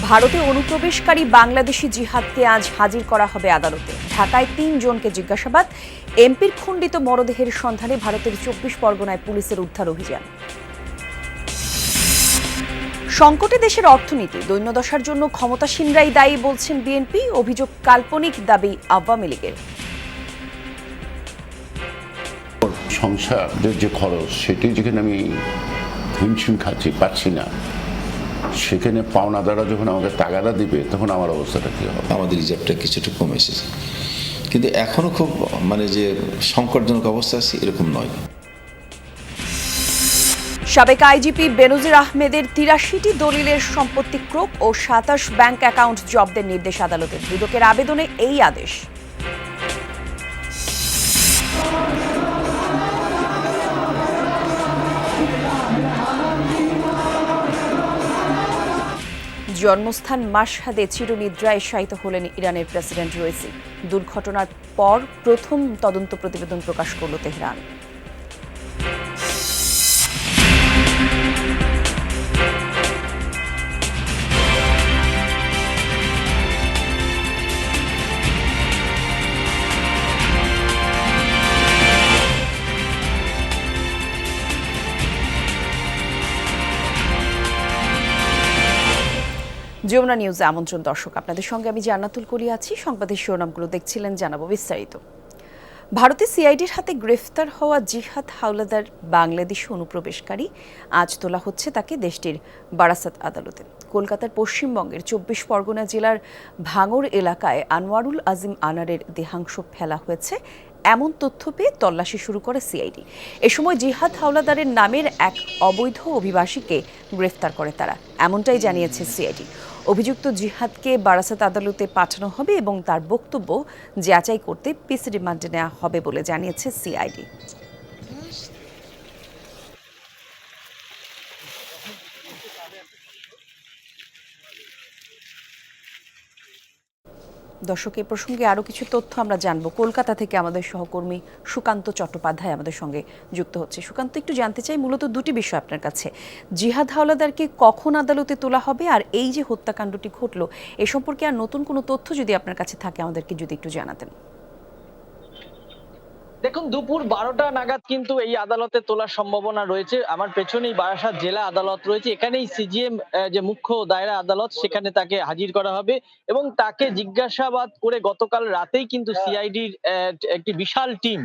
ভারতে অনুপ্রবেশকারী বাংলাদেশি জিহাদকে আজ হাজির করা হবে আদালতে। ঢাকায় ৩ জনকে জিজ্ঞাসাবাদ। এমপির খণ্ডিত মরদেহের সন্ধানে ভারতের ২৪ পরগনায় পুলিশের উদ্ধার অভিযান। সংকটে দেশের অর্থনীতি, দৈন্যদশার জন্য ক্ষমতাসীনরাই দায়ী বলছেন বিএনপি। অভিযোগ কাল্পনিক, দাবি আওয়ামী লীগের। সংসারের যে খরচ, সেটি যেখানে আমি হিমশিম খাচ্ছি, পাচ্ছি না, সেখানে পাওনাদাররা যখন আমাকে তাগাদা দিবে, তখন আমার অবস্থাটা কি হবে? আমাদের রিজার্ভটা কিছুটা কমে এসেছে, কিন্তু এখনো খুব যে সংকটজনক অবস্থা আছে এরকম নয়। সাবেক আইজিপি বেনজির আহমেদের ৮৩টি দলিলের সম্পত্তি ক্রোক ও ২৭ ব্যাংক অ্যাকাউন্ট জব্দের নির্দেশ আদালতের। দুদকের আবেদনে এই আদেশ। জন্মস্থান মাশহাদে চিরনিদ্রায় শায়িত হলেন ইরানের প্রেসিডেন্ট রইসি। দুর্ঘটনার পর প্রথম তদন্ত প্রতিবেদন প্রকাশ করল তেহরান। যমুনা নিউজে আমন্ত্রণ দর্শক, আপনাদের সঙ্গে আমি জান্নাতুল কলি আছি। সংবাদের শিরোনামগুলো দেখছিলেন, জানাবো বিস্তারিত। ভারতে সিআইডির হাতে গ্রেফতার হওয়া জিহাদ হাওলাদার বাংলাদেশি অনুপ্রবেশকারী আজ তোলা হচ্ছে তাকে দেশটির বারাসাত আদালতে। কলকাতার পশ্চিমবঙ্গের ২৪ পরগনা জেলার ভাঙড় এলাকায় আনোয়ারুল আজিম আনারের দেহাংশ ফেলা হয়েছে এমন তথ্য পেয়ে তল্লাশি শুরু করে সিআইডি। এ সময় জিহাদ হাওলাদারের নামের এক অবৈধ অভিবাসীকে গ্রেফতার করে তারা, এমনটাই জানিয়েছে সিআইডি। অভিযুক্ত জিহাদকে বারাসাত আদালতে পাঠানো হবে এবং তার বক্তব্য যাচাই করতে পিসি রিমান্ডে নেওয়া হবে বলে জানিয়েছে সিআইডি। দর্শক, এই প্রসঙ্গে আরও কিছু তথ্য আমরা জানবো। কলকাতা থেকে আমাদের সহকর্মী সুকান্ত চট্টোপাধ্যায় আমাদের সঙ্গে যুক্ত হচ্ছে। সুকান্ত, একটু জানতে চাই মূলত দুটি বিষয় আপনার কাছে। জিহাদ হাওলাদারকে কখন আদালতে তোলা হবে, আর এই যে হত্যাকাণ্ডটি ঘটলো এ সম্পর্কে আর নতুন কোনো তথ্য যদি আপনার কাছে থাকে আমাদেরকে যদি একটু জানাতেন। দেখুন, দুপুর ১২টা নাগাদ কিন্তু এই আদালতে তোলার সম্ভাবনা রয়েছে। আমার পেছনেই বারাসাত জেলা আদালত রয়েছে, এখানেই সিজিএম যে মুখ্য দায়রা আদালত, সেখানে তাকে হাজির করা হবে এবং তাকে জিজ্ঞাসাবাদ করে গতকাল রাতেই কিন্তু সিআইডির একটি বিশাল টিম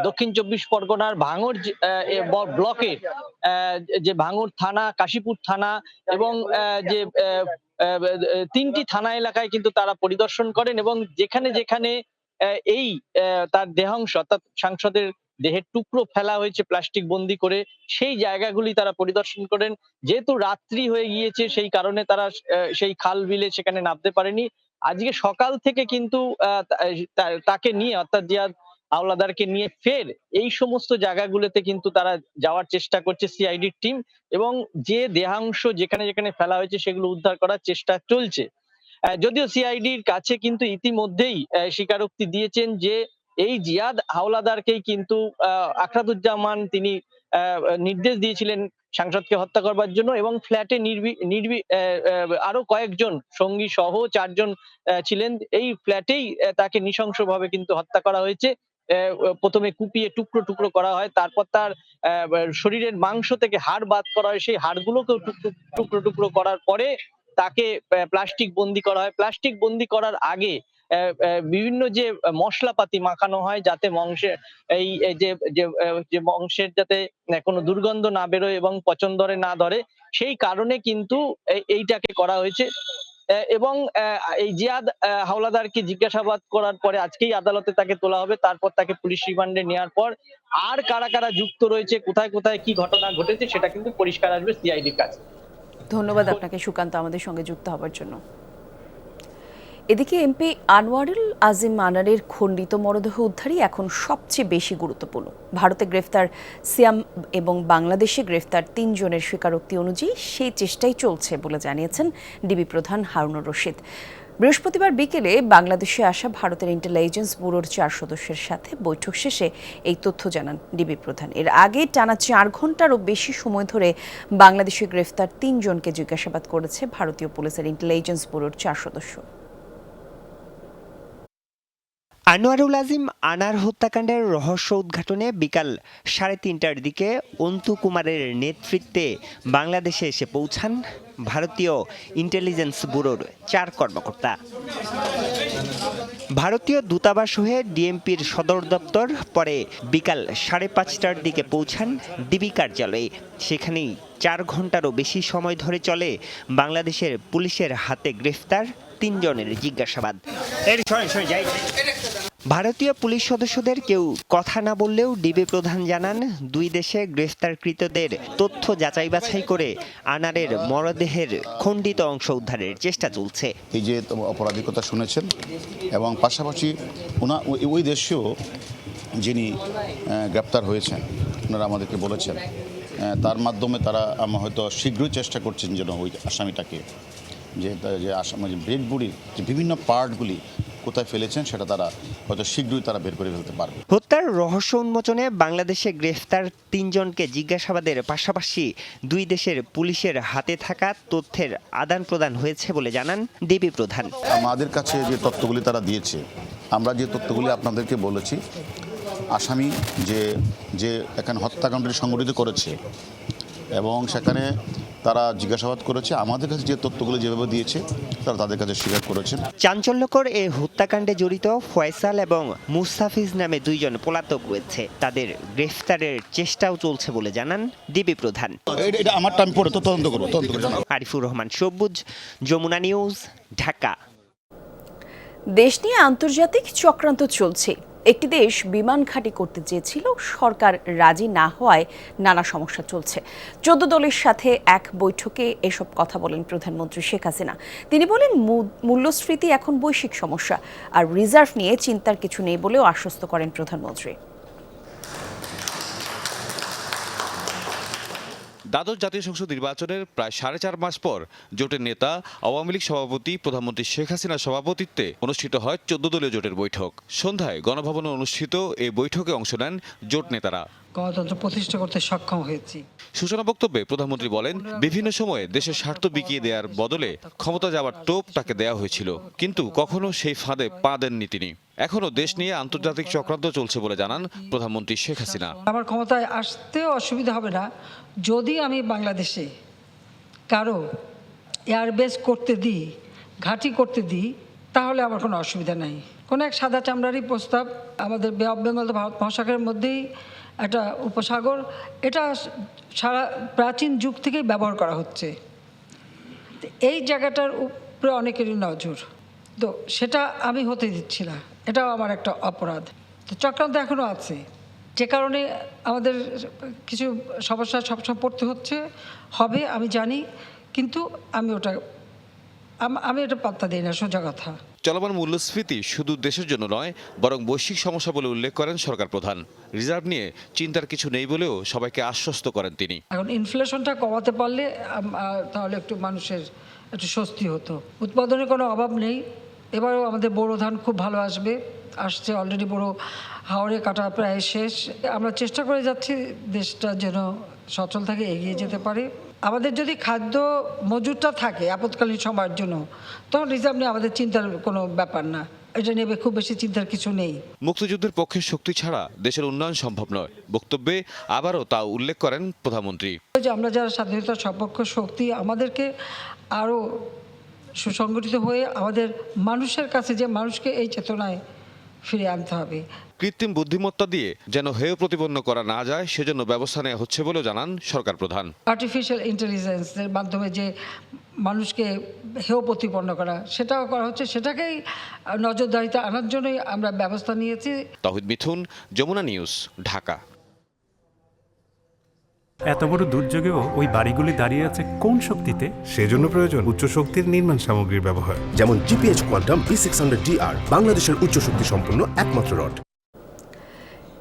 দক্ষিণ ২৪ পরগনার ভাঙড় ব্লকের যে ভাঙড় থানা, কাশীপুর থানা এবং যে ৩টি থানা এলাকায় কিন্তু তারা পরিদর্শন করেন এবং যেখানে যেখানে এই তার দেহাংশ অর্থাৎ সাংসদের দেহের টুকরো ফেলা হয়েছে প্লাস্টিক বন্দি করে, সেই জায়গাগুলি তারা পরিদর্শন করেন। যেহেতু রাত্রি হয়ে গিয়েছে, সেই কারণে তারা সেই খাল বিলে সেখানে নামতে পারেনি। আজকে সকাল থেকে কিন্তু তাকে নিয়ে অর্থাৎ জিহাদ হাওলাদারকে নিয়ে ফের এই সমস্ত জায়গাগুলোতে কিন্তু তারা যাওয়ার চেষ্টা করছে সিআইডির টিম এবং যে দেহাংশ যেখানে যেখানে ফেলা হয়েছে সেগুলো উদ্ধার করার চেষ্টা চলছে। যদিও সিআইডির কাছে কিন্তু ইতিমধ্যেই স্বীকারোক্তি দিয়েছেন যে এই জিহাদ হাওলাদারকেই কিন্তু আখরাদুজ্জামান তিনি নির্দেশ দিয়েছিলেন সাংসদকে হত্যা করবার জন্য এবং ফ্ল্যাটে আরো কয়েকজন সঙ্গী সহ ৪ জন ছিলেন। এই ফ্ল্যাটেই তাকে নৃশংসভাবে কিন্তু হত্যা করা হয়েছে। প্রথমে কুপিয়ে টুকরো টুকরো করা হয়, তারপর তার শরীরের মাংস থেকে হাড় বাদ করা হয়, সেই হাড়গুলোকেও টুকরো টুকরো করার পরে তাকে প্লাস্টিক বন্দি করা হয়। প্লাস্টিক বন্দি করার আগে বিভিন্ন যে মশলাপাতি মাখানো হয় যাতে মাংসের এই যে মাংসের যাতে কোনো দুর্গন্ধ না বেরোয় এবং পচন ধরে না ধরে, সেই কারণে কিন্তু এইটাকে করা হয়েছে। এবং এই জিহাদ হাওলাদারকে জিজ্ঞাসাবাদ করার পরে আজকেই আদালতে তাকে তোলা হবে। তারপর তাকে পুলিশ রিমান্ডে নেওয়ার পর আর কারা কারা যুক্ত রয়েছে, কোথায় কোথায় কি ঘটনা ঘটেছে সেটা কিন্তু পরিষ্কার আসবে সিআইডির কাছে। ধন্যবাদ আপনাকে সুকান্ত আমাদের সঙ্গে যুক্ত হওয়ার জন্য। এদিকে এমপি আনোয়ারুল আজিম আনারের খণ্ডিত মরদেহ উদ্ধারই এখন সবচেয়ে বেশি গুরুত্বপূর্ণ। ভারতে গ্রেফতার সিয়াম এবং বাংলাদেশে গ্রেফতার ৩ জনের স্বীকারোক্তি অনুযায়ী সেই চেষ্টাই চলছে বলে জানিয়েছেন ডিবি প্রধান হারুনুর রশিদ। বৃহস্পতিবার বিকেলে বাংলাদেশে আসা ভারতের ইন্টেলিজেন্স ব্যুরোর 4 সদস্যের সাথে বৈঠক শেষে এই তথ্য জানান ডিবি প্রধান। এর আগে টানা 4 ঘণ্টারও বেশি সময় ধরে বাংলাদেশে গ্রেফতার 3 জনকে জিজ্ঞাসাবাদ করেছে ভারতীয় পুলিশের ইন্টেলিজেন্স ব্যুরোর 4 সদস্য। আনোয়ারুল আজিম আনার হত্যাকাণ্ডের রহস্য উদ্ঘাটনে বিকাল 3:30টার দিকে অন্তু কুমারের নেতৃত্বে বাংলাদেশে এসে পৌঁছান ভারতীয় ইন্টেলিজেন্স ব্যুরোর 4 কর্মকর্তা। ভারতীয় দূতাবাস হয়ে ডিএমপির সদর দপ্তর, পরে বিকাল 5:30টার দিকে পৌঁছান ডিবি কার্যালয়ে। সেখানেই 4 ঘণ্টারও বেশি সময় ধরে চলে বাংলাদেশের পুলিশের হাতে গ্রেফতার 3 জনের জিজ্ঞাসাবাদ। ভারতীয় পুলিশ সদস্যদের কেউ কথা না বললেও ডিবি প্রধান জানান, 2 দেশে গ্রেফতারকৃতদের তথ্য যাচাই বাছাই করে আনারের মরদেহের খণ্ডিত অংশ উদ্ধারের চেষ্টা চলছে। এই যে অপরাধীর কথা শুনেছেন এবং পাশাপাশি ওই দেশেও যিনি গ্রেপ্তার হয়েছেন ওনারা আমাদেরকে বলেছেন, তার মাধ্যমে তারা হয়তো শীঘ্রই চেষ্টা করছেন যেন ওই আসামিটাকে যে আসামি ডেড বডির যে বিভিন্ন পার্টগুলি কোথায় ফেলেছেন সেটা তারা হয়তো শীঘ্রই তারা বের করে ফেলতে পারবে। হত্যার রহস্য উন্মোচনে বাংলাদেশে গ্রেফতার 3 জনকে জিজ্ঞাসাবাদের পাশাপাশি 2 দেশের পুলিশের হাতে থাকা তথ্যের আদান প্রদান হয়েছে বলে জানান ডিবি প্রধান। আমাদের কাছে যে তথ্যগুলি তারা দিয়েছে, আমরা যে তথ্যগুলি আপনাদেরকে বলেছি, আসামি যে এখানে হত্যাকাণ্ডটি সংগঠিত করেছে এবং সেখানে তারা জিজ্ঞাসাবাদ করেছে, আমাদের কাছে যে তথ্যগুলো যেভাবে দিয়েছে তারা তাদের কাছে স্বীকার করেছেন। চাঞ্চল্যকর এই হত্যাকাণ্ডে জড়িত ফয়সাল এবং মুস্তাফিজ নামে 2 জন পলাতক রয়েছে। তাদের গ্রেফতারের চেষ্টাও চলছে বলে জানান ডিবি প্রধান। এটা আমার টাইম পরে তদন্ত করবো। আরিফুর রহমান সবুজ, যমুনা নিউজ, ঢাকা। দেশ নিয়ে আন্তর্জাতিক চক্রান্ত চলছে। একটি দেশ বিমান ঘাঁটি করতে চেয়েছিল, সরকার রাজি না হওয়ায় নানা সমস্যা চলছে। 14 দলের সাথে এক বৈঠকে এসব কথা বলেন প্রধানমন্ত্রী শেখ হাসিনা। তিনি বলেন, মূল্যস্ফীতি এখন বৈশ্বিক সমস্যা, আর রিজার্ভ নিয়ে চিন্তার কিছু নেই বলেও আশ্বস্ত করেন প্রধানমন্ত্রী। দ্বাদশ জাতীয় সংসদ নির্বাচনের প্রায় 4.5 মাস পর জোটের নেতা আওয়ামী লীগ সভাপতি প্রধানমন্ত্রী শেখ হাসিনার সভাপতিত্বে অনুষ্ঠিত হয় 14 দলীয় জোটের বৈঠক। সন্ধ্যায় গণভবনে অনুষ্ঠিত এই বৈঠকে অংশ নেন জোট নেতারা। গণতন্ত্র প্রতিষ্ঠা করতে সক্ষম হয়েছি। সূচনা বক্তব্যে প্রধানমন্ত্রী বলেন, বিভিন্ন সময়ে দেশের স্বার্থ বিকিয়ে দেওয়ার বদলে ক্ষমতা যাওয়ার টোপ তাকে দেওয়া হয়েছিল, কিন্তু কখনো সেই ফাঁদে পা দেননি তিনি। এখনো দেশ নিয়ে আন্তর্জাতিক চক্রান্ত চলছে বলে জানান প্রধানমন্ত্রী শেখ হাসিনা। আমার ক্ষমতায় আসতেও অসুবিধা হবে না যদি আমি বাংলাদেশে কারো এয়ারবেস করতে দিই, ঘাঁটি করতে দিই, তাহলে আমার কোনো অসুবিধা নাই। কোনো এক সাদা চামড়ারই প্রস্তাব, আমাদের বে অফ বেঙ্গল ভারত মহাসাগরের মধ্যেই একটা উপসাগর, এটা সারা প্রাচীন যুগ থেকেই ব্যবহার করা হচ্ছে। এই জায়গাটার উপরে অনেকেরই নজর, তো সেটা আমি হতে দিচ্ছি না, এটাও আমার একটা অপরাধ। তো চক্রান্ত এখনও আছে, যে কারণে আমাদের কিছু সমস্যা সবসময় পড়তে হবে আমি জানি, কিন্তু আমি এটা পাত্তা দিই না, সোজা কথা। চলমান মূল্যস্ফীতি শুধু দেশের জন্য নয়, বরং বৈশ্বিক সমস্যা বলে উল্লেখ করেন সরকার প্রধান। রিজার্ভ নিয়ে চিন্তার কিছু নেই বলেও সবাইকে আশ্বস্ত করেন তিনি। এখন ইনফ্লেশনটা কমাতে পারলে তাহলে একটু মানুষের একটু স্বস্তি হতো। উৎপাদনের কোনো অভাব নেই। এবারেও আমাদের বোরো ধান খুব ভালো আসছে অলরেডি, বোরো হাওড়ে কাটা প্রায় শেষ। আমরা চেষ্টা করে যাচ্ছি দেশটা যেন সচল থাকে, এগিয়ে যেতে পারে। আমাদের যদি খাদ্য মজুদটা থাকে আপৎকালীন সময়ের জন্য, তখন রিজার্ভ নিয়ে আমাদের চিন্তার কোনো ব্যাপার না, এটা নেবে খুব বেশি চিন্তার কিছু নেই। মুক্তিযুদ্ধের পক্ষে শক্তি ছাড়া দেশের উন্নয়ন সম্ভব নয় বক্তব্যে আবারও তা উল্লেখ করেন প্রধানমন্ত্রী। আমরা যারা স্বাধীনতার সপক্ষ শক্তি, আমাদেরকে আরও সুসংগঠিত হয়ে আমাদের মানুষের কাছে, যে মানুষকে এই চেতনায় ফিরিয়ে আনতে হবে। কৃত্রিম বুদ্ধিমত্তা দিয়ে যেন হেয় প্রতিপন্ন করা না যায় সেজন্য ব্যবস্থা নেওয়া হচ্ছে বলেও জানান সরকার প্রধান। আর্টিফিশিয়াল ইন্টেলিজেন্সের মাধ্যমে যে মানুষকে হেয় প্রতিপন্ন করা, সেটাও করা হচ্ছে, সেটাকেই নজরদারিতে আনার জন্যই আমরা ব্যবস্থা নিয়েছি। তাহিদ মিথুন, যমুনা নিউজ, ঢাকা। এত বড় দুর্যোগেও ওই বাড়িগুলি দাঁড়িয়ে আছে কোন শক্তিতে? সেজন্য প্রয়োজন উচ্চ শক্তির নির্মাণ সামগ্রীর ব্যবহার, যেমন জিপিএইচ কোয়ান্টাম B600DR, বাংলাদেশের উচ্চ শক্তি সম্পন্ন একমাত্র রড।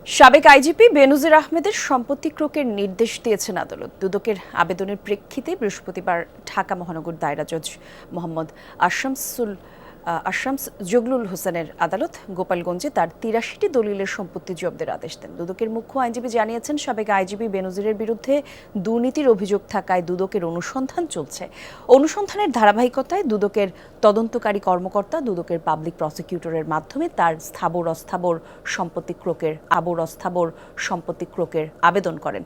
সাবেক আইজিপি বেনজির আহমেদের সম্পত্তি ক্রোকের নির্দেশ দিয়েছেন আদালত। দুদকের আবেদনের প্রেক্ষিতে বৃহস্পতিবার ঢাকা মহানগর দায়রা জজ মোহাম্মদ আশামসুল আশরামস জগলুল হোসেনের আদালত গোপালগঞ্জে তার ৮৩টি দলিলের সম্পত্তি জব্দের আদেশ দেন। দুদকের মুখ্য আইনজীবী জানিয়েছেন, সাবেক আইজিপি বেনজিরের বিরুদ্ধে দুর্নীতির অভিযোগ থাকায় দুদকের অনুসন্ধান চলছে। অনুসন্ধানের ধারাবাহিকতায় দুদকের তদন্তকারী কর্মকর্তা দুদকের পাবলিক প্রসিকিউটরের মাধ্যমে তার স্থাবর অস্থাবর সম্পত্তি ক্রোকের আবেদন করেন।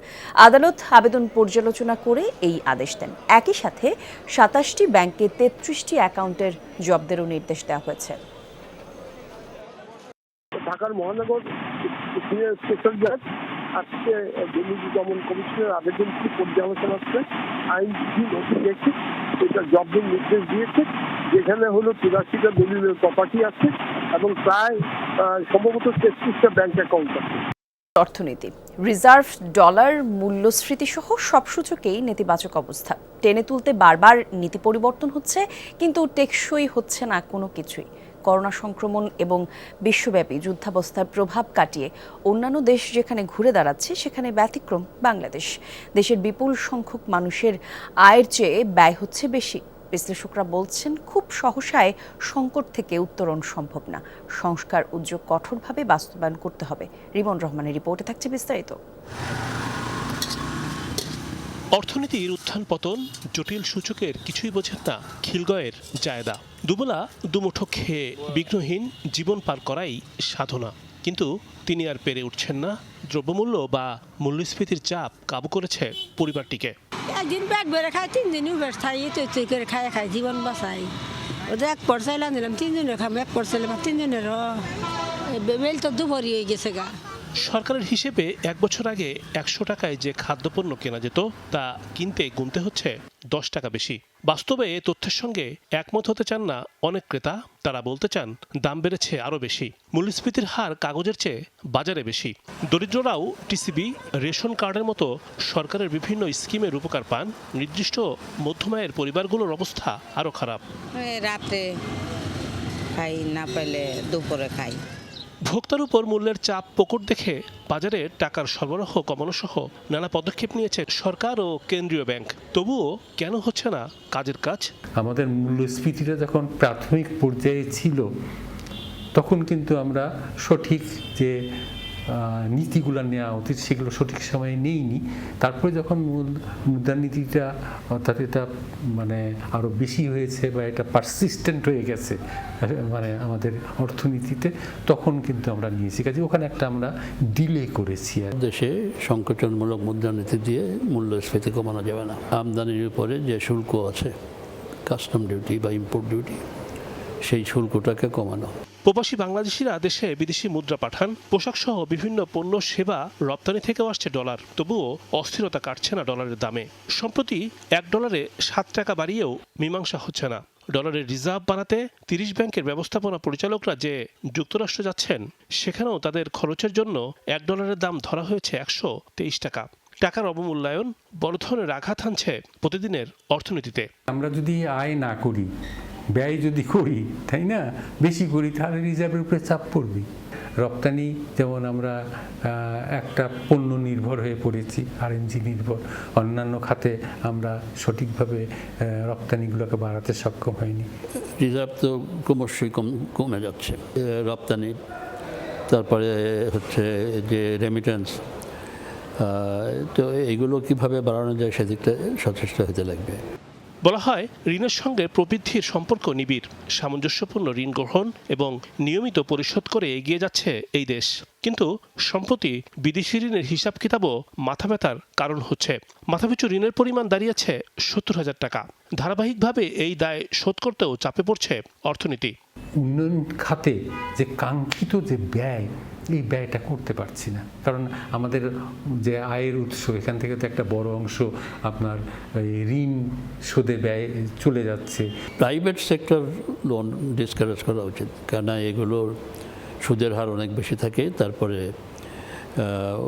আদালত আবেদন পর্যালোচনা করে এই আদেশ দেন। একই সাথে ২৭টি ব্যাংকে ৩৩টি অ্যাকাউন্টের জব্দেরও নির্দেশ দেওয়া হয়েছে। ঢাকার মহানগর সিনিয়র স্পেশাল জাজ আজকে দুর্নীতি দমন কমিশনের আবেদনটি পর্যালোচনা করে আইনজীবী নথি দেখে এটা জব্দের নির্দেশ দিয়েছে, যেখানে হলো ৮৩টা দলিলের প্রপার্টি আছে এবং প্রায় সম্ভবত ৩৩টা ব্যাংক অ্যাকাউন্ট আছে। অর্থনীতি, রিজার্ভ ডলার মূল্যস্ফীতি সহ সব সূচকেই নেতিবাচক অবস্থা। টেনে তুলতে বারবার নীতি পরিবর্তন হচ্ছে, কিন্তু টেকসই হচ্ছে না কোনো কিছুই। করোনা সংক্রমণ এবং বিশ্বব্যাপী যুদ্ধাবস্থার প্রভাব কাটিয়ে অন্যান্য দেশ যেখানে ঘুরে দাঁড়াচ্ছে, সেখানে ব্যতিক্রম বাংলাদেশ। দেশের বিপুল সংখ্যক মানুষের আয়ের চেয়ে ব্যয় হচ্ছে বেশি। বিশ্লেষকরা বলছেন, খুব সহসায় সংকট থেকে উত্তরণ সম্ভব না। সংস্কার উদ্যোগ কঠোরভাবে বাস্তবায়ন করতে হবে। রিমন রহমানের রিপোর্টে থাকছে বিস্তারিত। অর্থনীতির উত্থান পতন, জটিল সূচকের কিছুই বোঝেন না খিলগয়ের জায়দা। দুবেলা দুমুঠো খেয়ে বিঘ্নহীন জীবন পার করাই সাধনা, কিন্তু তিনি আর পেরে উঠছেন না। দ্রব্যমূল্য বা মূল্যস্ফীতির চাপ কাবু করেছে পরিবারটিকে। একদিন ব্যাগ বেড়ে খাই, 3 দিনও বেশ খাই, তুই করে খাই জীবন বাঁচাই। ওদের 1 পর চাইলাম দিলাম, 3 জনের খাম, 1 পর চাইলাম 3 জনের বেল তো দুপুরি হয়ে গেছে গা। সরকারের হিসেবে 1 বছর আগে 100 টাকায় যে খাদ্যপণ্য কেনা যেত, তা কিনতে গুনতে হচ্ছে 10 টাকা বেশি। বাস্তবে এ তথ্যের সঙ্গে একমত হতে চান না অনেক ক্রেতা। তারা বলতে চান, দাম বেড়েছে আরও বেশি। মূল্যস্ফীতির হার কাগজের চেয়ে বাজারে বেশি। দরিদ্ররাও টিসিবি, রেশন কার্ডের মতো সরকারের বিভিন্ন স্কিমের উপকার পান। নির্দিষ্ট মধ্যমায়ের পরিবারগুলোর অবস্থা আরও খারাপ। রাতে খাই, না পেলে দুপুরে খাই। ভোক্তার উপর মূল্যের চাপ প্রকট দেখে বাজারে টাকার সরবরাহ কমানো সহ নানা পদক্ষেপ নিয়েছে সরকার ও কেন্দ্রীয় ব্যাংক। তবুও কেন হচ্ছে না কাজের কাজ? আমাদের মূল্যস্ফীতিটা যখন প্রাথমিক পর্যায়ে ছিল, তখন কিন্তু আমরা সঠিক যে নীতিগুলো নেওয়া উচিত সেগুলো সঠিক সময়ে নেইনি। তারপরে যখন মুদ্রানীতিটা অর্থাৎ এটা মানে আরও বেশি হয়েছে বা এটা পারসিস্টেন্ট হয়ে গেছে মানে আমাদের অর্থনীতিতে, তখন কিন্তু আমরা নিয়েছি। কাজে ওখানে একটা আমরা ডিলে করেছি। দেশে সংকোচনমূলক মুদ্রানীতি দিয়ে মূল্যস্ফীতি কমানো যাবে না। আমদানির উপরে যে শুল্ক আছে, কাস্টম ডিউটি বা ইম্পোর্ট ডিউটি, সেই শুল্কটাকে কমানো। প্রবাসী বাংলাদেশিরা দেশে বিদেশি মুদ্রা পাঠান। পোশাক সহ বিভিন্ন পণ্য সেবা রপ্তানি থেকেও আসছে ডলার। তবুও অস্থিরতা কাটছে না ডলারের দামে। সম্প্রতি $1 7 টাকা বাড়িয়েও মীমাংসা হচ্ছে না। ডলারের রিজার্ভ বাড়াতে 30 ব্যাংকের ব্যবস্থাপনা পরিচালকরা যে যুক্তরাষ্ট্র যাচ্ছেন, সেখানেও তাদের খরচের জন্য $1 দাম ধরা হয়েছে 123 টাকা। টাকার অবমূল্যায়ন বড় ধরনের আঘাত হানছে প্রতিদিনের অর্থনীতিতে। আমরা যদি আয় না করি, ব্যয় যদি করি, তাই না, বেশি করি, তাহলে রিজার্ভের উপরে চাপ পড়বে। রপ্তানি যেমন আমরা একটা পণ্য নির্ভর হয়ে পড়েছি, আরএনজি নির্ভর, অন্যান্য খাতে আমরা সঠিকভাবে রপ্তানিগুলোকে বাড়াতে সক্ষম হয়নি। রিজার্ভ তো ক্রমশই কমে যাচ্ছে। রপ্তানি, তারপরে হচ্ছে যে রেমিটেন্স, তো এইগুলো কিভাবে বাড়ানো যায় সেদিকটা সচেষ্ট হতে লাগবে। বলা হয়, ঋণের সঙ্গে প্রবৃদ্ধির সম্পর্ক নিবিড়। সামঞ্জস্যপূর্ণ ঋণ গ্রহণ এবং নিয়মিত পরিশোধ করে এগিয়ে যাচ্ছে এই দেশ। কিন্তু সম্প্রতি বিদেশি ঋণের হিসাব কিতাবও মাথা ব্যথার কারণ হচ্ছে। মাথাপিছু ঋণের পরিমাণ দাঁড়িয়েছে 70,000 টাকা। ধারাবাহিকভাবে এই দায় শোধ করতেও চাপে পড়ছে অর্থনীতি। উন্নয়ন খাতে যে কাঙ্ক্ষিত যে ব্যয়, এই ব্যয়টা করতে পারছি না, কারণ আমাদের যে আয়ের উৎস, এখান থেকে তো একটা বড় অংশ আপনার ঋণ শোধে ব্যয় চলে যাচ্ছে। প্রাইভেট সেক্টর লোন ডিসকারেজ করা উচিত, কেননা এগুলোর সুদের হার অনেক বেশি থাকে, তারপরে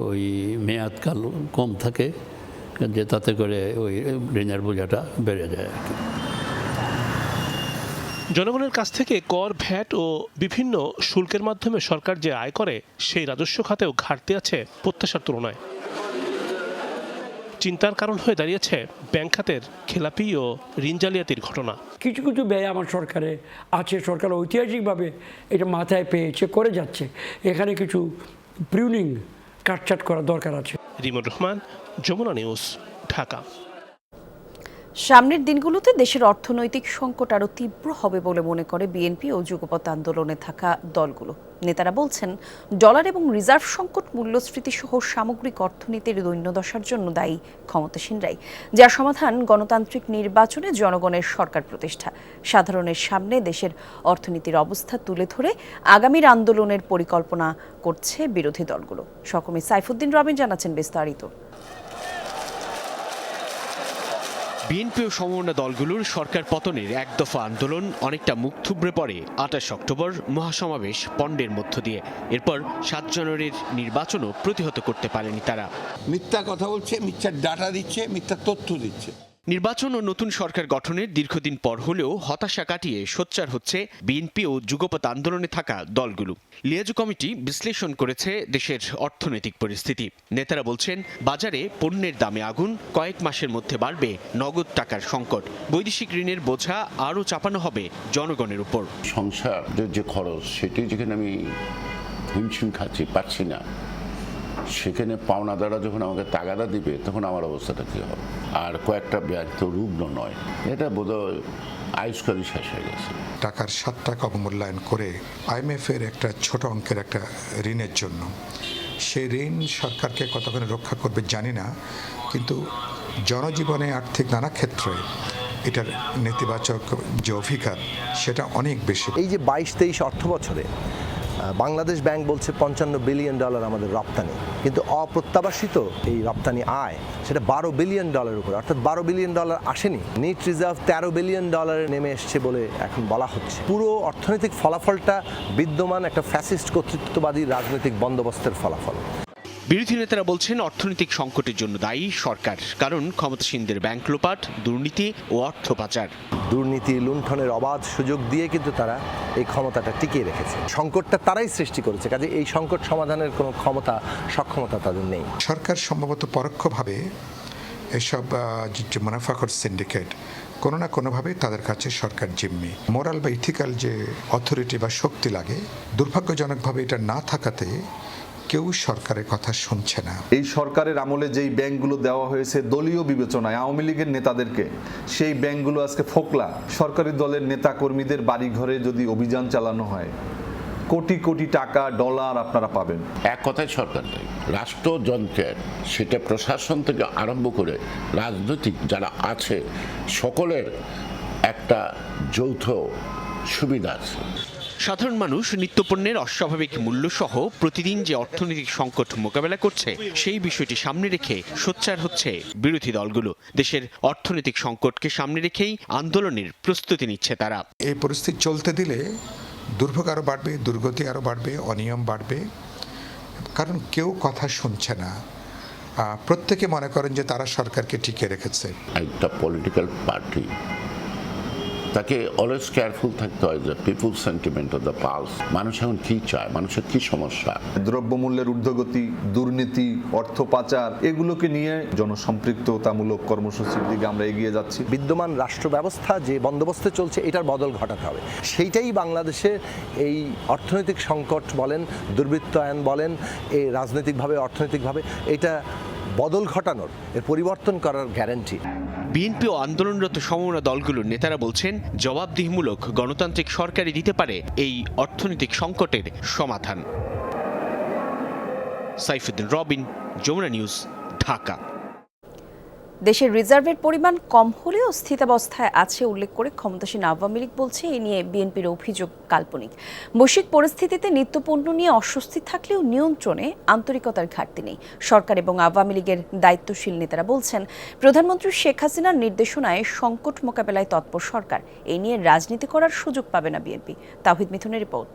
ওই মেয়াদকাল কম থাকে, যে তাতে করে ওই ঋণের বোঝাটা বেড়ে যায় আর কি। জনগণের কাছ থেকে কর, ভ্যাট ও বিভিন্ন শুল্কের মাধ্যমে সরকার যে আয় করে, সেই রাজস্ব খাতেও ঘাটতি আছে প্রত্যাশার তুলনায়। চিন্তার কারণ হয়ে দাঁড়িয়েছে ব্যাংক খাতের খেলাপি ও ঋণ জালিয়াতির ঘটনা। কিছু কিছু ব্যয় আমার সরকারে আছে, সরকার ঐতিহাসিকভাবে এটা মাথায় পেয়েছে, করে যাচ্ছে। এখানে কিছু প্রিউনিং কাটছাট করা দরকার আছে। রিমন রহমান, যমুনা নিউজ, ঢাকা। সামনের দিনগুলোতে দেশের অর্থনৈতিক সংকট আরও তীব্র হবে বলে মনে করে বিএনপি ও যুগপৎ আন্দোলনে থাকা দলগুলো। নেতারা বলছেন, ডলার এবং রিজার্ভ সংকট মূল্যস্ফীতি সহ সামগ্রিক অর্থনীতির দৈন্যদশার জন্য দায়ী ক্ষমতাসীনরাই, যার সমাধান গণতান্ত্রিক নির্বাচনে জনগণের সরকার প্রতিষ্ঠা। সাধারণের সামনে দেশের অর্থনীতির অবস্থা তুলে ধরে আগামীর আন্দোলনের পরিকল্পনা করছে বিরোধী দলগুলো। সহকর্মী সাইফুদ্দিন রবিন জানাচ্ছেন বিস্তারিত। বিএনপি ও সমমনা দলগুলোর সরকার পতনের এক দফা আন্দোলন অনেকটা মুখ থুবড়ে পড়ে ২৮ অক্টোবর মহাসমাবেশ পণ্ডের মধ্য দিয়ে। এরপর ৭ জানুয়ারির নির্বাচনও প্রতিহত করতে পারেনি তারা। মিথ্যা কথা বলছে, মিথ্যা ডাটা দিচ্ছে, মিথ্যা তথ্য দিচ্ছে। নির্বাচন ও নতুন সরকার গঠনের দীর্ঘদিন পর হলেও হতাশা কাটিয়ে সোচ্চার হচ্ছে বিএনপি ও যুগপৎ আন্দোলনে থাকা দলগুলো। লিয়াজু কমিটি বিশ্লেষণ করেছে দেশের অর্থনৈতিক পরিস্থিতি। নেতারা বলছেন, বাজারে পণ্যের দামে আগুন, কয়েক মাসের মধ্যে বাড়বে নগদ টাকার সংকট, বৈদেশিক ঋণের বোঝা আরও চাপানো হবে জনগণের উপর। সংসারের যে খরচ সেটি যেখানে আমি হিমশিম খাচ্ছি, পাচ্ছি না, সেখানে পাওনাদাররা যখন আমাকে তাগাদা দিবে তখন আমার অবস্থাটা কী হবে। আর কয়েকটা ব্যাগ তো রুগ্ন নয়, এটা বোধহয় আয়ুষ্কালই শেষ হয়ে গেছে। টাকার 7 টাকা অবমূল্যায়ন করে IMF এর একটা ছোট অঙ্কের একটা ঋণের জন্য, সেই ঋণ সরকারকে কতখানি রক্ষা করবে জানি না, কিন্তু জনজীবনে আর্থিক নানা ক্ষেত্রে এটার নেতিবাচক যে অভিজ্ঞতা সেটা অনেক বেশি। এই যে 22-23 অর্থ বছরে বাংলাদেশ ব্যাংক বলছে $55 বিলিয়ন আমাদের রপ্তানি, কিন্তু অপ্রত্যাশিত এই রপ্তানি আয় সেটা $12 বিলিয়ন উপরে, অর্থাৎ $12 বিলিয়ন আসেনি। নিট রিজার্ভ $13 বিলিয়ন নেমে এসছে বলে এখন বলা হচ্ছে। পুরো অর্থনৈতিক ফলাফলটা বিদ্যমান একটা ফ্যাসিস্ট কর্তৃত্ববাদী রাজনৈতিক বন্দোবস্তের ফলাফল। বিরোধী নেতারা বলছেন, অর্থনৈতিক সংকটের জন্য দায়ী সরকার, কারণ ক্ষমতাসীনদের ব্যাংক লোপাট, দুর্নীতি ও অর্থ পাচার। দুর্নীতি, লুণ্ঠনের অবাধ সুযোগ দিয়ে কিন্তু তারা এই ক্ষমতাটা টিকিয়ে রেখেছে। সংকটটা তারাই সৃষ্টি করেছে, কাজে এই সংকট সমাধানের কোনো সক্ষমতা তাদের নেই। সরকার সম্ভবত পরোক্ষভাবে এসব যে মুনাফাখোর সিন্ডিকেট কোনো না কোনোভাবে তাদের কাছে সরকার জিম্মি। মোরাল বা ইথিক্যাল যে অথরিটি বা শক্তি লাগে, দুর্ভাগ্যজনকভাবে এটা না থাকাতে কেউ সরকারের কথা শুনছে না। এই সরকারের আমলে যেই ব্যাংকগুলো দেওয়া হয়েছে দলীয় বিবেচনায় আওয়ামী লীগের নেতাদেরকে, সেই ব্যাংকগুলো আজকে ফোকলা। সরকারি দলের নেতা কর্মীদের বাড়ি ঘরে যদি অভিযান চালানো হয়, কোটি কোটি টাকা, ডলার আপনারা পাবেন। এক কথায় সরকার নেই, রাষ্ট্রযন্ত্রের, সেটা প্রশাসন থেকে আরম্ভ করে রাজনৈতিক যারা আছে সকলের একটা যৌথ সুবিধা আছে। সাধারণ মানুষ নিত্যপণ্যের অস্বাভাবিক মূল্য সহ প্রতিদিন যে অর্থনৈতিক সংকট মোকাবেলা করছে, সেই বিষয়টি সামনে রেখে সোচ্চার হচ্ছে বিরোধী দলগুলো। দেশের অর্থনৈতিক সংকটকে সামনে রেখেই আন্দোলনের প্রস্তুতি নিচ্ছে তারা। এই পরিস্থিতি চলতে দিলে দুর্ভোগ আরও বাড়বে, দুর্গতি আরও বাড়বে, অনিয়ম বাড়বে, কারণ কেউ কথা শুনছে না। প্রত্যেকে মনে করেন যে তারা সরকারকে টিকিয়ে রেখেছে। একটা পলিটিক্যাল পার্টি তাকে অলওয়েজ কেয়ারফুল থাকতে হয় যে পিপুল সেন্টিমেন্ট অফ দ্য পালস, মানুষ এখন কি চায়, মানুষের কি সমস্যা। দ্রব্যমূল্যের ঊর্ধ্বগতি, দুর্নীতি, অর্থ পাচার, এগুলোকে নিয়ে জনসম্পৃক্ততামূলক কর্মসূচির দিকে আমরা এগিয়ে যাচ্ছি। বিদ্যমান রাষ্ট্র ব্যবস্থা যে বন্দোবস্তে চলছে, এটার বদল ঘটাতে হবে। সেইটাই বাংলাদেশে এই অর্থনৈতিক সংকট বলেন, দুর্বৃত্তায়ন বলেন, এই রাজনৈতিকভাবে অর্থনৈতিকভাবে এটা বদল ঘটানোর, এর পরিবর্তন করার গ্যারান্টি। বিএনপি ও আন্দোলনরত সমমনা দলগুলোর নেতারা বলছেন, জবাবদিহিমূলক গণতান্ত্রিক সরকারই দিতে পারে এই অর্থনৈতিক সংকটের সমাধান। সাইফুদ্দিন রবিন, যমুনা নিউজ, ঢাকা। দেশের রিজার্ভের পরিমাণ কম হলেও স্থিতাবস্থায় আছে উল্লেখ করে ক্ষমতাসীন আওয়ামী লীগ বলছে, এ নিয়ে বিএনপির অভিযোগ কাল্পনিক। বৈশ্বিক পরিস্থিতিতে নিত্যপণ্য নিয়ে অস্বস্তি থাকলেও নিয়ন্ত্রণে আন্তরিকতার ঘাটতি নেই। সরকার এবং আওয়ামী লীগের দায়িত্বশীল নেতারা বলছেন, প্রধানমন্ত্রী শেখ হাসিনার নির্দেশনায় সংকট মোকাবেলায় তৎপর সরকার, এ নিয়ে রাজনীতি করার সুযোগ পাবে না বিএনপি। তাওহিদ মিথুনের রিপোর্ট।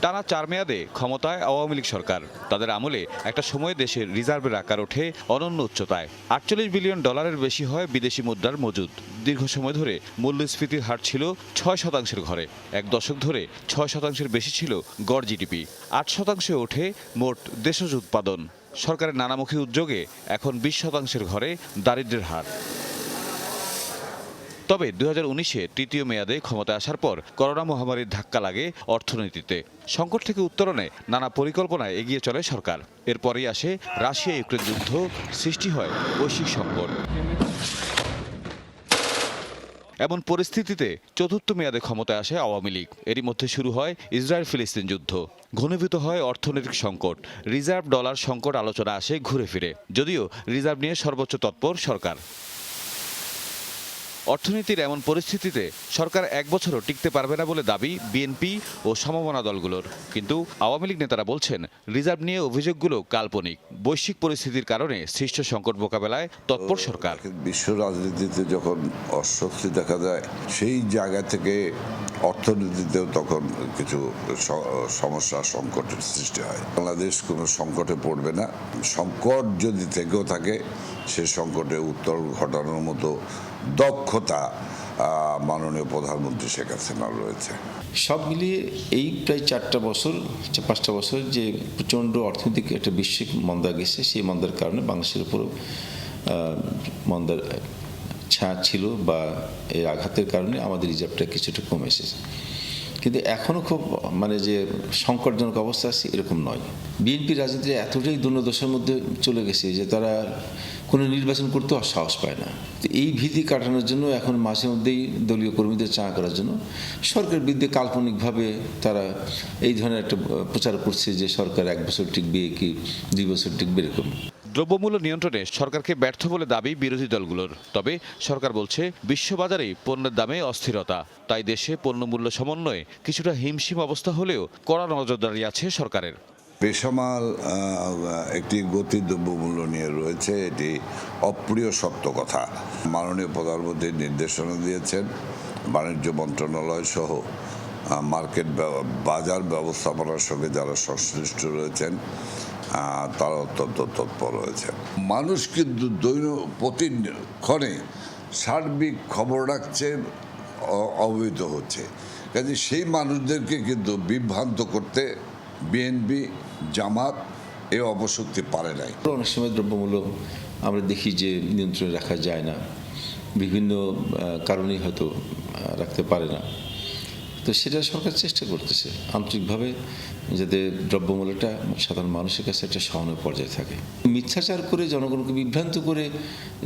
টানা 4 মেয়াদে ক্ষমতায় আওয়ামী লীগ সরকার। তাদের আমলে একটা সময় দেশের রিজার্ভের আকার ওঠে অনন্য উচ্চতায়। $48 বিলিয়ন বেশি হয় বিদেশি মুদ্রার মজুদ। দীর্ঘ সময় ধরে মূল্যস্ফীতির হার ছিল 6% ঘরে। এক দশক ধরে 6% বেশি ছিল গড় জিডিপি। 8% ওঠে মোট দেশজ উৎপাদন। সরকারের নানামুখী উদ্যোগে এখন 20% ঘরে দারিদ্র্যের হার। তবে 2019-এ তৃতীয় মেয়াদে ক্ষমতায় আসার পর করোনা মহামারীর ধাক্কা লাগে অর্থনীতিতে। সংকট থেকে উত্তরণে নানা পরিকল্পনায় এগিয়ে চলে সরকার। এরপরই আসে রাশিয়া ইউক্রেন যুদ্ধ, সৃষ্টি হয় বৈশ্বিক সংকট। এমন পরিস্থিতিতে চতুর্থ মেয়াদে ক্ষমতায় আসে আওয়ামী লীগ। এরই মধ্যে শুরু হয় ইসরায়েল ফিলিস্তিন যুদ্ধ, ঘনীভূত হয় অর্থনৈতিক সংকট, রিজার্ভ ডলার সংকট আলোচনা আসে ঘুরে ফিরে, যদিও রিজার্ভ নিয়ে সর্বোচ্চ তৎপর সরকার। অর্থনীতির এমন পরিস্থিতিতে সরকার 1 বছরও টিকতে পারবে না বলে দাবি বিএনপি ও সমমনা দলগুলোর। কিন্তু আওয়ামী লীগ নেতারা বলছেন, রিজার্ভ নিয়ে অভিযোগগুলো কাল্পনিক। বৈশ্বিক পরিস্থিতির কারণে সৃষ্ট সংকট মোকাবেলায় তৎপর সরকার। বিশ্ব রাজনীতিতে যখন অস্বস্তি দেখা যায়, সেই জায়গা থেকে অর্থনীতিতেও তখন কিছু সমস্যা, সংকটের সৃষ্টি হয়। বাংলাদেশ কোনো সংকটে পড়বে না। সংকট যদি থেকেও থাকে, সে সংকটে উত্তরণ ঘটানোর মতো দক্ষতা মাননীয় প্রধানমন্ত্রী শেখ হাসিনার রয়েছে। সব মিলিয়ে এই প্রায় 4টা বছর 5টা বছর যে প্রচণ্ড অর্থনৈতিক একটা বৈশ্বিক মন্দা গেছে, সেই মন্দার কারণে বাংলাদেশের উপরও মন্দার ছায়া ছিল বা এর আঘাতের কারণে আমাদের রিজার্ভটা কিছুটা কমে এসেছে। কিন্তু এখনও খুব যে সংকটজনক অবস্থা আছে এরকম নয়। বিএনপি রাজনীতি এতটাই দুর্দশার মধ্যে চলে গেছে যে তারা কোনো নির্বাচন করতেও সাহস পায় না। তো এই ভীতি কাটানোর জন্য এখন মাঝে মধ্যেই দলীয় কর্মীদের চাঙা করার জন্য সরকার বিরুদ্ধে কাল্পনিকভাবে তারা এই ধরনের একটা প্রচার করছে যে সরকার 1 বছর টিকবে কি 2 বছর টিকবে এরকম। দ্রব্যমূল্য নিয়ন্ত্রণে সরকারকে ব্যর্থ বলে দাবি বিরোধী দলগুলোর। তবে সরকার বলছে, বিশ্ববাজারে পণ্যের দামে অস্থিরতা, তাই দেশে পণ্যমূল্য সমন্বয়ে কিছুটা হিমশিম অবস্থা হলেও কড়া নজরদারি আছে সরকারের। বেসামাল একটি গতি দ্রব্যমূল্য নিয়ে রয়েছে, এটি অপ্রিয় সত্য কথা। মাননীয় প্রধানমন্ত্রী নির্দেশনা দিয়েছেন, বাণিজ্য মন্ত্রণালয় সহ মার্কেট বাজার ব্যবস্থাপনার সঙ্গে যারা সংশ্লিষ্ট রয়েছেন তারা অত্যন্ত তৎপর রয়েছে। মানুষ কিন্তু প্রতিক্ষণে সার্বিক খবর রাখছে, অবহিত হচ্ছে। কাজে সেই মানুষদেরকে কিন্তু বিভ্রান্ত করতে বিএনপি, জামাত এ অবশক্তি পারে নাই। অনেক সময় দ্রব্যমূল্য আমরা দেখি যে নিয়ন্ত্রণে রাখা যায় না, বিভিন্ন কারণেই হয়তো রাখতে পারে না। তো সেটা সরকার চেষ্টা করতেছে আন্তরিকভাবে, যাতে দ্রব্যমূল্যটা সাধারণ মানুষের কাছে একটা সহনীয় পর্যায়ে থাকে। মিথ্যাচার করে জনগণকে বিভ্রান্ত করে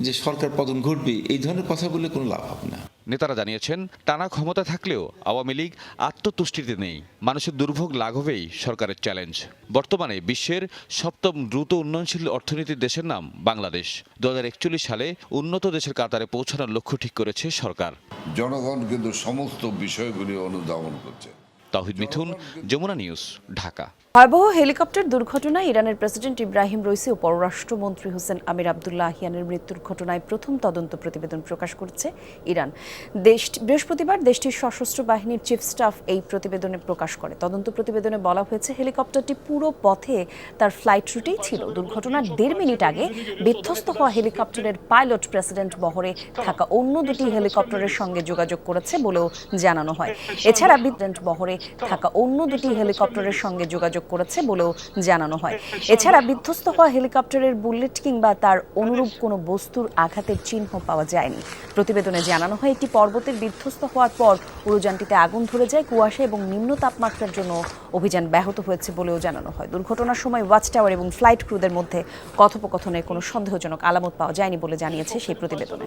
যে সরকার পতন ঘটবে, এই ধরনের কথা বলে কোনো লাভ হবে না। নেতারা জানিয়েছেন, টানা ক্ষমতা থাকলেও আওয়ামী লীগ আত্মতুষ্টিতে নেই। মানুষের দুর্ভোগ লাঘবেই সরকারের চ্যালেঞ্জ। বর্তমানে বিশ্বের 7ম দ্রুত উন্নয়নশীল অর্থনীতির দেশের নাম বাংলাদেশ। 2041 সালে উন্নত দেশের কাতারে পৌঁছানোর লক্ষ্য ঠিক করেছে সরকার। জনগণ কিন্তু সমস্ত বিষয়গুলি অনুধাবন করছে। তাওহিদ মিথুন, যমুনা নিউজ, ঢাকা। ভয়াবহ হেলিকপ্টার দুর্ঘটনায় ইরানের প্রেসিডেন্ট ইব্রাহিম রাইসি ও পররাষ্ট্রমন্ত্রী হোসেন আমির আবদুল্লাহ আহিয়ানের মৃত্যুর ঘটনায় প্রথম তদন্ত প্রতিবেদন প্রকাশ করেছে ইরান। বৃহস্পতিবার দেশটির সশস্ত্র বাহিনীর চিফ স্টাফ এই প্রতিবেদনে প্রকাশ করে। তদন্ত প্রতিবেদনে বলা হয়েছে, হেলিকপ্টারটি পুরো পথে তার ফ্লাইট রুটেই ছিল। দুর্ঘটনার 1.5 মিনিট আগে বিধ্বস্ত হওয়া হেলিকপ্টারের পাইলট প্রেসিডেন্ট বহরে থাকা অন্য 2টি হেলিকপ্টারের সঙ্গে যোগাযোগ করেছে বলেও জানানো হয়। এছাড়া প্রেসিডেন্ট বহরে থাকা অন্য 2টি হেলিকপ্টারের সঙ্গে যোগাযোগ করেছে বলেও জানানো হয়। এছাড়া বিধ্বস্ত হওয়া হেলিকপ্টারের বুলেট কিংবা তার অনুরূপ কোনো বস্তুর আঘাতের চিহ্ন পাওয়া যায়নি। প্রতিবেদনে জানানো হয়, একটি পর্বতের বিধ্বস্ত হওয়ার পর উড়োযানটিতে আগুন ধরে যায়। কুয়াশা এবং নিম্ন তাপমাত্রার জন্য অভিযান ব্যাহত হয়েছে বলেও জানানো হয়। দুর্ঘটনার সময় ওয়াচ টাওয়ার এবং ফ্লাইট ক্রুদের মধ্যে কথোপকথনের কোনো সন্দেহজনক আলামত পাওয়া যায়নি বলে জানিয়েছে সেই প্রতিবেদনে।